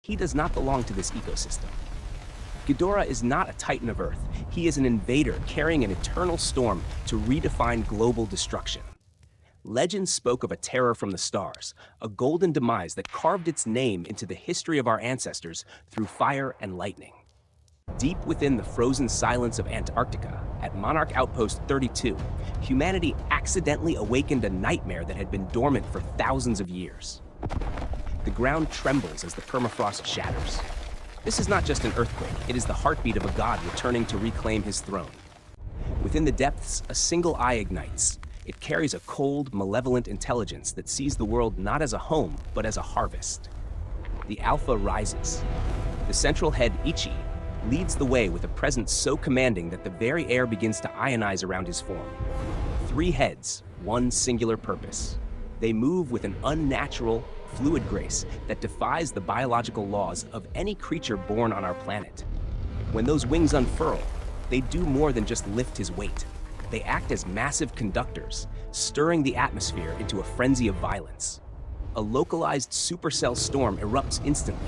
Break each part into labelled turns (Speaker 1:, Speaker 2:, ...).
Speaker 1: he does not belong to this ecosystem. Ghidorah is not a titan of Earth. He is an invader carrying an eternal storm to redefine global destruction. Legends spoke of a terror from the stars, a golden demise that carved its name into the history of our ancestors through fire and lightning. Deep within the frozen silence of Antarctica, at Monarch Outpost 32, humanity accidentally awakened a nightmare that had been dormant for thousands of years. The ground trembles as the permafrost shatters. This is not just an earthquake, it is the heartbeat of a god returning to reclaim his throne. Within the depths, a single eye ignites. It carries a cold, malevolent intelligence that sees the world not as a home, but as a harvest. The Alpha rises. The central head, Ichi, leads the way with a presence so commanding that the very air begins to ionize around his form. 3 heads, one singular purpose. They move with an unnatural, fluid grace that defies the biological laws of any creature born on our planet. When those wings unfurl, they do more than just lift his weight. They act as massive conductors, stirring the atmosphere into a frenzy of violence. A localized supercell storm erupts instantly.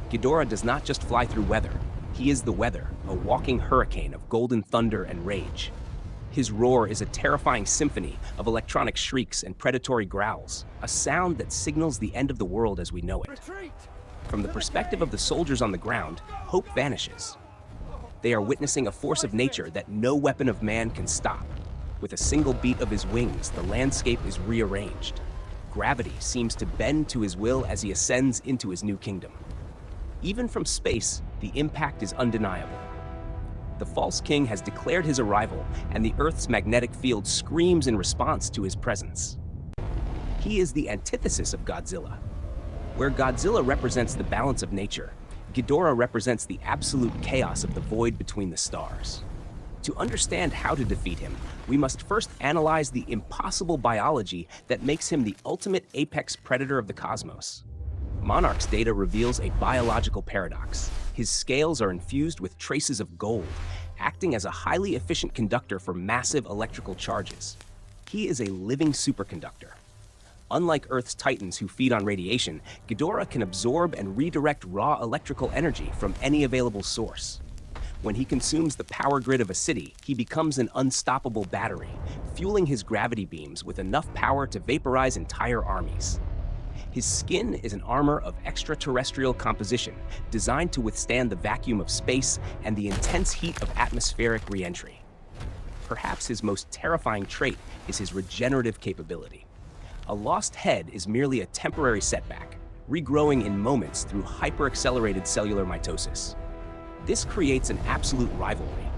Speaker 1: Ghidorah does not just fly through weather. He is the weather, a walking hurricane of golden thunder and rage. His roar is a terrifying symphony of electronic shrieks and predatory growls, a sound that signals the end of the world as we know it.
Speaker 2: Retreat!
Speaker 1: From the perspective of the soldiers on the ground, hope vanishes. They are witnessing a force of nature that no weapon of man can stop. With a single beat of his wings, the landscape is rearranged. Gravity seems to bend to his will as he ascends into his new kingdom. Even from space, the impact is undeniable. The false king has declared his arrival, and the Earth's magnetic field screams in response to his presence. He is the antithesis of Godzilla. Where Godzilla represents the balance of nature, Ghidorah represents the absolute chaos of the void between the stars. To understand how to defeat him, we must first analyze the impossible biology that makes him the ultimate apex predator of the cosmos. Monarch's data reveals a biological paradox. His scales are infused with traces of gold, acting as a highly efficient conductor for massive electrical charges. He is a living superconductor. Unlike Earth's titans who feed on radiation, Ghidorah can absorb and redirect raw electrical energy from any available source. When he consumes the power grid of a city, he becomes an unstoppable battery, fueling his gravity beams with enough power to vaporize entire armies. His skin is an armor of extraterrestrial composition, designed to withstand the vacuum of space and the intense heat of atmospheric re-entry. Perhaps his most terrifying trait is his regenerative capability. A lost head is merely a temporary setback, regrowing in moments through hyper-accelerated cellular mitosis. This creates an absolute rivalry.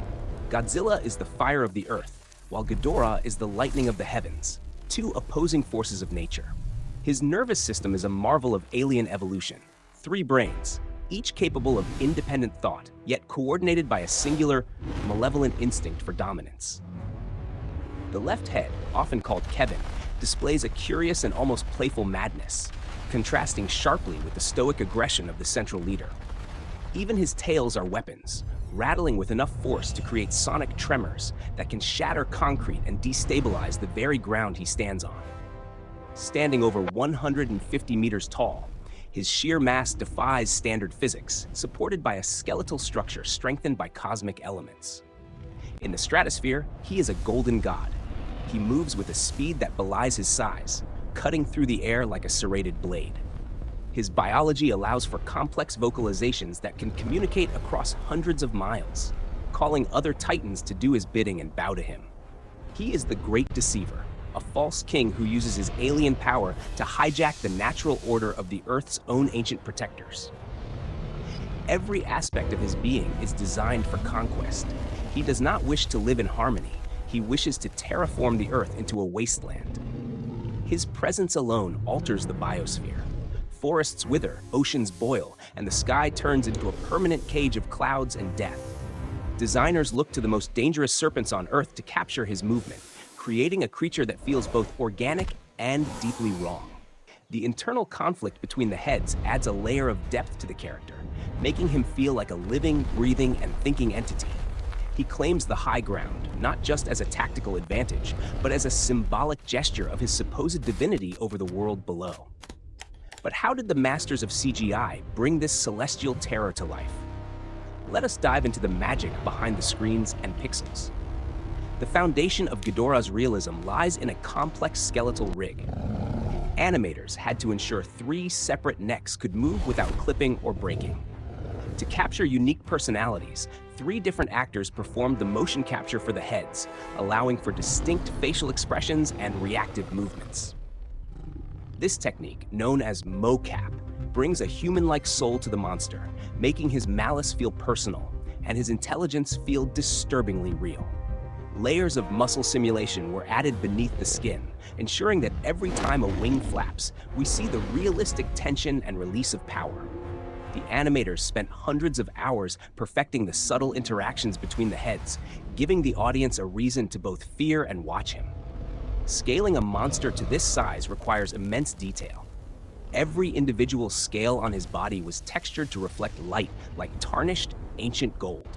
Speaker 1: Godzilla is the fire of the earth, while Ghidorah is the lightning of the heavens, 2 opposing forces of nature. His nervous system is a marvel of alien evolution. 3 brains, each capable of independent thought, yet coordinated by a singular, malevolent instinct for dominance. The left head, often called Kevin, displays a curious and almost playful madness, contrasting sharply with the stoic aggression of the central leader. Even his tails are weapons, rattling with enough force to create sonic tremors that can shatter concrete and destabilize the very ground he stands on. Standing over 150 meters tall, his sheer mass defies standard physics, supported by a skeletal structure strengthened by cosmic elements. In the stratosphere, he is a golden god. He moves with a speed that belies his size, cutting through the air like a serrated blade. His biology allows for complex vocalizations that can communicate across hundreds of miles, calling other titans to do his bidding and bow to him. He is the great deceiver, a false king who uses his alien power to hijack the natural order of the Earth's own ancient protectors. Every aspect of his being is designed for conquest. He does not wish to live in harmony. He wishes to terraform the Earth into a wasteland. His presence alone alters the biosphere. Forests wither, oceans boil, and the sky turns into a permanent cage of clouds and death. Designers look to the most dangerous serpents on Earth to capture his movement, creating a creature that feels both organic and deeply wrong. The internal conflict between the heads adds a layer of depth to the character, making him feel like a living, breathing, and thinking entity. He claims the high ground, not just as a tactical advantage, but as a symbolic gesture of his supposed divinity over the world below. But how did the masters of CGI bring this celestial terror to life? Let us dive into the magic behind the screens and pixels. The foundation of Ghidorah's realism lies in a complex skeletal rig. Animators had to ensure 3 separate necks could move without clipping or breaking. To capture unique personalities, 3 different actors performed the motion capture for the heads, allowing for distinct facial expressions and reactive movements. This technique, known as mocap, brings a human-like soul to the monster, making his malice feel personal and his intelligence feel disturbingly real. Layers of muscle simulation were added beneath the skin, ensuring that every time a wing flaps, we see the realistic tension and release of power. The animators spent hundreds of hours perfecting the subtle interactions between the heads, giving the audience a reason to both fear and watch him. Scaling a monster to this size requires immense detail. Every individual scale on his body was textured to reflect light like tarnished, ancient gold.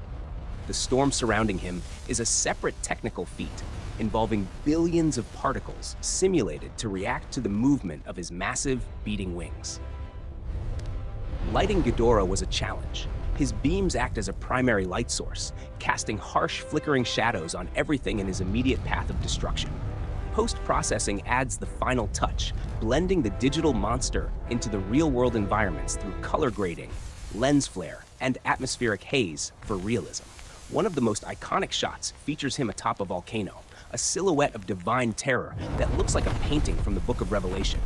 Speaker 1: The storm surrounding him is a separate technical feat, involving billions of particles simulated to react to the movement of his massive, beating wings. Lighting Ghidorah was a challenge. His beams act as a primary light source, casting harsh, flickering shadows on everything in his immediate path of destruction. Post-processing adds the final touch, blending the digital monster into the real-world environments through color grading, lens flare, and atmospheric haze for realism. One of the most iconic shots features him atop a volcano, a silhouette of divine terror that looks like a painting from the Book of Revelation.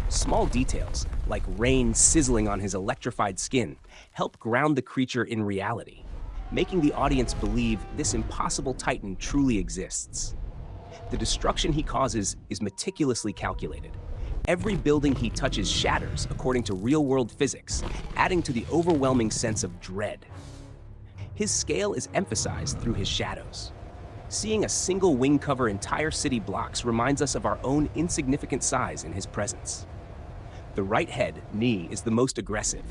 Speaker 1: Small details, like rain sizzling on his electrified skin, help ground the creature in reality, making the audience believe this impossible titan truly exists. The destruction he causes is meticulously calculated. Every building he touches shatters according to real-world physics, adding to the overwhelming sense of dread. His scale is emphasized through his shadows. Seeing a single wing cover entire city blocks reminds us of our own insignificant size in his presence. The right head, knee, is the most aggressive.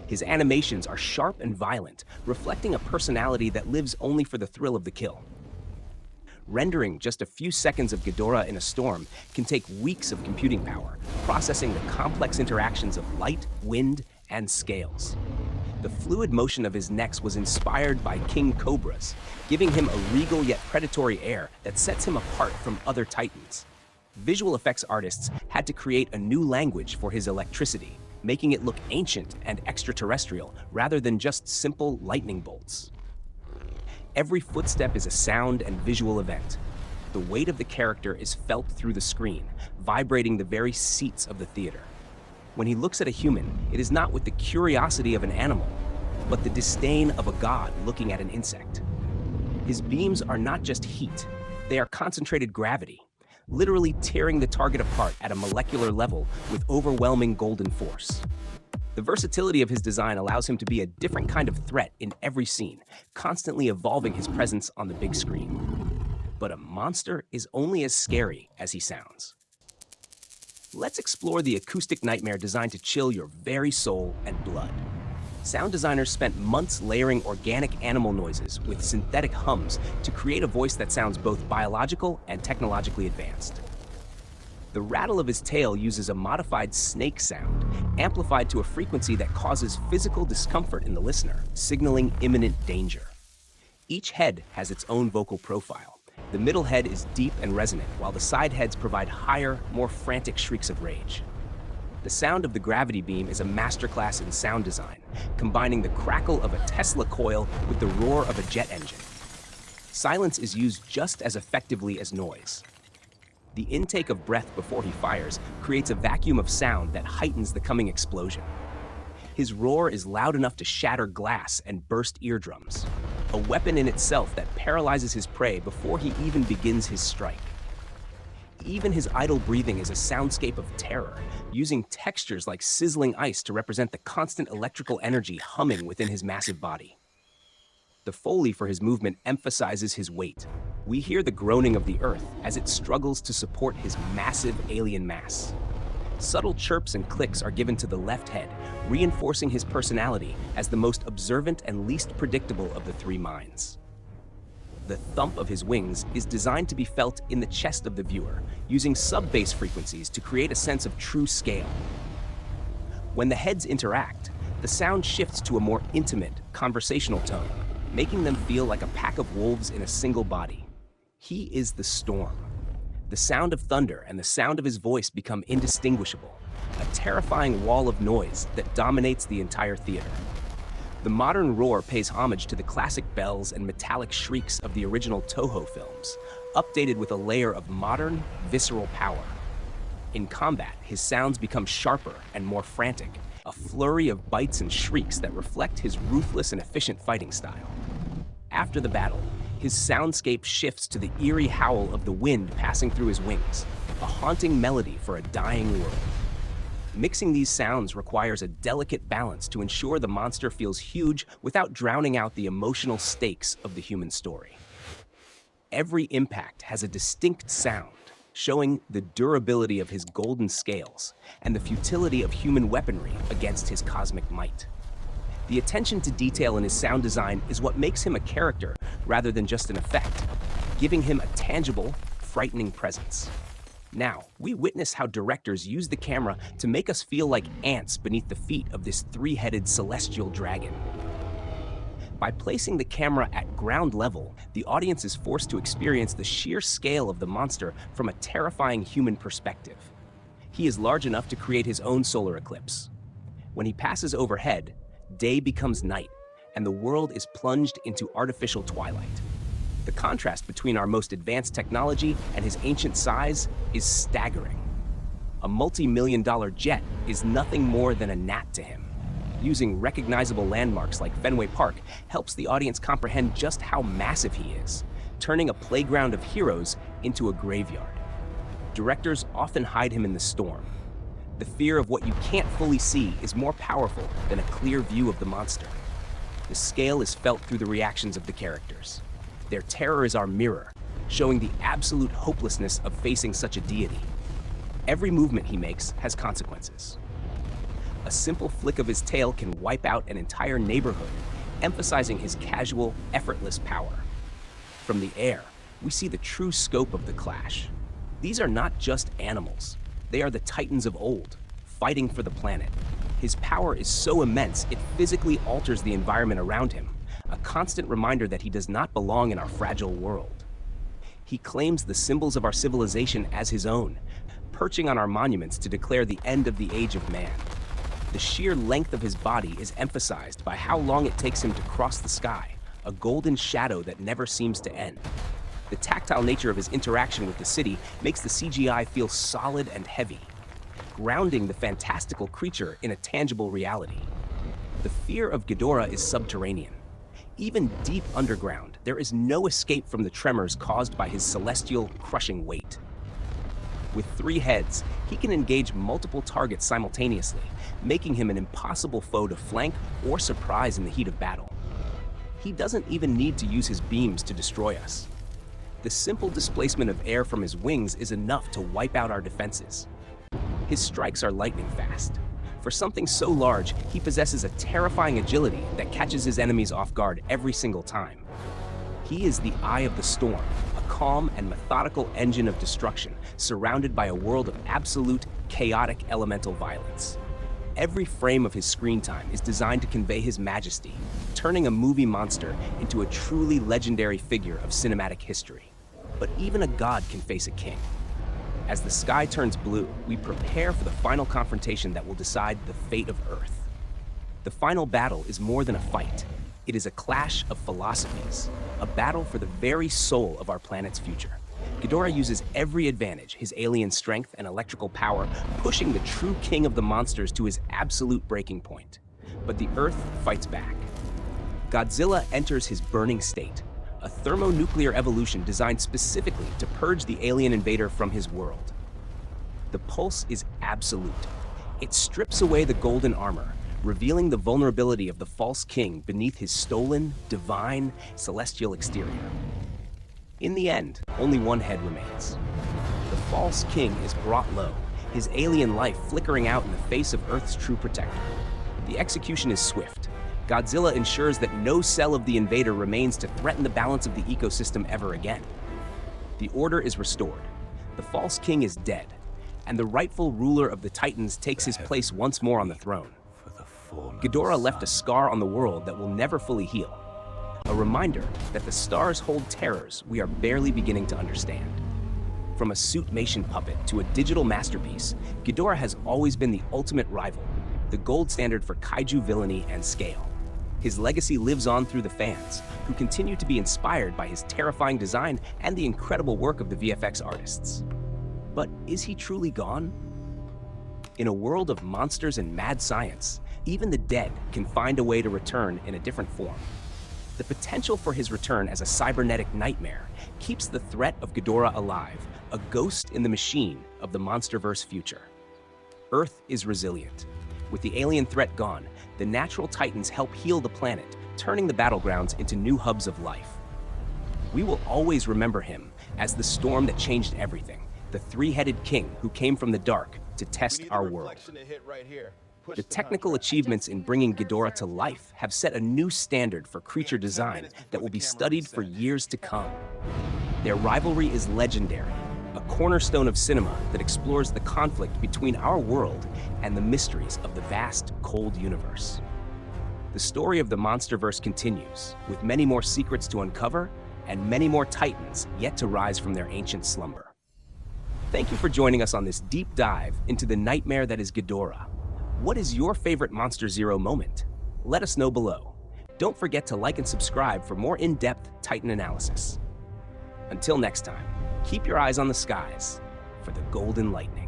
Speaker 1: His animations are sharp and violent, reflecting a personality that lives only for the thrill of the kill. Rendering just a few seconds of Ghidorah in a storm can take weeks of computing power, processing the complex interactions of light, wind, and scales. The fluid motion of his necks was inspired by king cobras, giving him a regal yet predatory air that sets him apart from other titans. Visual effects artists had to create a new language for his electricity, making it look ancient and extraterrestrial rather than just simple lightning bolts. Every footstep is a sound and visual event. The weight of the character is felt through the screen, vibrating the very seats of the theater. When he looks at a human, it is not with the curiosity of an animal, but the disdain of a god looking at an insect. His beams are not just heat, they are concentrated gravity, literally tearing the target apart at a molecular level with overwhelming golden force. The versatility of his design allows him to be a different kind of threat in every scene, constantly evolving his presence on the big screen. But a monster is only as scary as he sounds. Let's explore the acoustic nightmare designed to chill your very soul and blood. Sound designers spent months layering organic animal noises with synthetic hums to create a voice that sounds both biological and technologically advanced. The rattle of his tail uses a modified snake sound, amplified to a frequency that causes physical discomfort in the listener, signaling imminent danger. Each head has its own vocal profile. The middle head is deep and resonant, while the side heads provide higher, more frantic shrieks of rage. The sound of the gravity beam is a masterclass in sound design, combining the crackle of a Tesla coil with the roar of a jet engine. Silence is used just as effectively as noise. The intake of breath before he fires creates a vacuum of sound that heightens the coming explosion. His roar is loud enough to shatter glass and burst eardrums, a weapon in itself that paralyzes his prey before he even begins his strike. Even his idle breathing is a soundscape of terror, using textures like sizzling ice to represent the constant electrical energy humming within his massive body. The Foley for his movement emphasizes his weight. We hear the groaning of the earth as it struggles to support his massive alien mass. Subtle chirps and clicks are given to the left head, reinforcing his personality as the most observant and least predictable of the 3 minds. The thump of his wings is designed to be felt in the chest of the viewer, using sub-bass frequencies to create a sense of true scale. When the heads interact, the sound shifts to a more intimate, conversational tone, making them feel like a pack of wolves in a single body. He is the storm. The sound of thunder and the sound of his voice become indistinguishable, a terrifying wall of noise that dominates the entire theater. The modern roar pays homage to the classic bells and metallic shrieks of the original Toho films, updated with a layer of modern, visceral power. In combat, his sounds become sharper and more frantic, a flurry of bites and shrieks that reflect his ruthless and efficient fighting style. After the battle, his soundscape shifts to the eerie howl of the wind passing through his wings, a haunting melody for a dying world. Mixing these sounds requires a delicate balance to ensure the monster feels huge without drowning out the emotional stakes of the human story. Every impact has a distinct sound, showing the durability of his golden scales and the futility of human weaponry against his cosmic might. The attention to detail in his sound design is what makes him a character rather than just an effect, giving him a tangible, frightening presence. Now, we witness how directors use the camera to make us feel like ants beneath the feet of this three-headed celestial dragon. By placing the camera at ground level, the audience is forced to experience the sheer scale of the monster from a terrifying human perspective. He is large enough to create his own solar eclipse. When he passes overhead, day becomes night, and the world is plunged into artificial twilight. The contrast between our most advanced technology and his ancient size is staggering. A multi-million-dollar jet is nothing more than a gnat to him. Using recognizable landmarks like Fenway Park helps the audience comprehend just how massive he is, turning a playground of heroes into a graveyard. Directors often hide him in the storm. The fear of what you can't fully see is more powerful than a clear view of the monster. The scale is felt through the reactions of the characters. Their terror is our mirror, showing the absolute hopelessness of facing such a deity. Every movement he makes has consequences. A simple flick of his tail can wipe out an entire neighborhood, emphasizing his casual, effortless power. From the air, we see the true scope of the clash. These are not just animals. They are the titans of old, fighting for the planet. His power is so immense, it physically alters the environment around him, a constant reminder that he does not belong in our fragile world. He claims the symbols of our civilization as his own, perching on our monuments to declare the end of the age of man. The sheer length of his body is emphasized by how long it takes him to cross the sky, a golden shadow that never seems to end. The tactile nature of his interaction with the city makes the CGI feel solid and heavy, grounding the fantastical creature in a tangible reality. The fear of Ghidorah is subterranean. Even deep underground, there is no escape from the tremors caused by his celestial, crushing weight. With 3 heads, he can engage multiple targets simultaneously, making him an impossible foe to flank or surprise in the heat of battle. He doesn't even need to use his beams to destroy us. The simple displacement of air from his wings is enough to wipe out our defenses. His strikes are lightning fast. For something so large, he possesses a terrifying agility that catches his enemies off guard every single time. He is the eye of the storm, a calm and methodical engine of destruction, surrounded by a world of absolute, chaotic elemental violence. Every frame of his screen time is designed to convey his majesty, turning a movie monster into a truly legendary figure of cinematic history. But even a god can face a king. As the sky turns blue, we prepare for the final confrontation that will decide the fate of Earth. The final battle is more than a fight. It is a clash of philosophies, a battle for the very soul of our planet's future. Ghidorah uses every advantage, his alien strength and electrical power, pushing the true king of the monsters to his absolute breaking point. But the Earth fights back. Godzilla enters his burning state, a thermonuclear evolution designed specifically to purge the alien invader from his world. The pulse is absolute. It strips away the golden armor, revealing the vulnerability of the false king beneath his stolen, divine, celestial exterior. In the end, only one head remains. The false king is brought low, his alien life flickering out in the face of Earth's true protector. The execution is swift. Godzilla ensures that no cell of the invader remains to threaten the balance of the ecosystem ever again. The order is restored. The false king is dead, and the rightful ruler of the Titans takes his place once more on the throne. Ghidorah left a scar on the world that will never fully heal, a reminder that the stars hold terrors we are barely beginning to understand. From a suit-mation puppet to a digital masterpiece, Ghidorah has always been the ultimate rival, the gold standard for kaiju villainy and scale. His legacy lives on through the fans, who continue to be inspired by his terrifying design and the incredible work of the VFX artists. But is he truly gone? In a world of monsters and mad science, even the dead can find a way to return in a different form. The potential for his return as a cybernetic nightmare keeps the threat of Ghidorah alive, a ghost in the machine of the monsterverse future. Earth is resilient. With the alien threat gone, the natural titans help heal the planet, turning the battlegrounds into new hubs of life. We will always remember him as the storm that changed everything, the three-headed king who came from the dark to test our world. The technical achievements in bringing Ghidorah to life have set a new standard for creature design that will be studied for years to come. Their rivalry is legendary, a cornerstone of cinema that explores the conflict between our world and the mysteries of the vast, cold universe. The story of the Monsterverse continues, with many more secrets to uncover and many more titans yet to rise from their ancient slumber. Thank you for joining us on this deep dive into the nightmare that is Ghidorah. What is your favorite Monster Zero moment? Let us know below. Don't forget to like and subscribe for more in-depth Titan analysis. Until next time, keep your eyes on the skies for the Golden Lightning.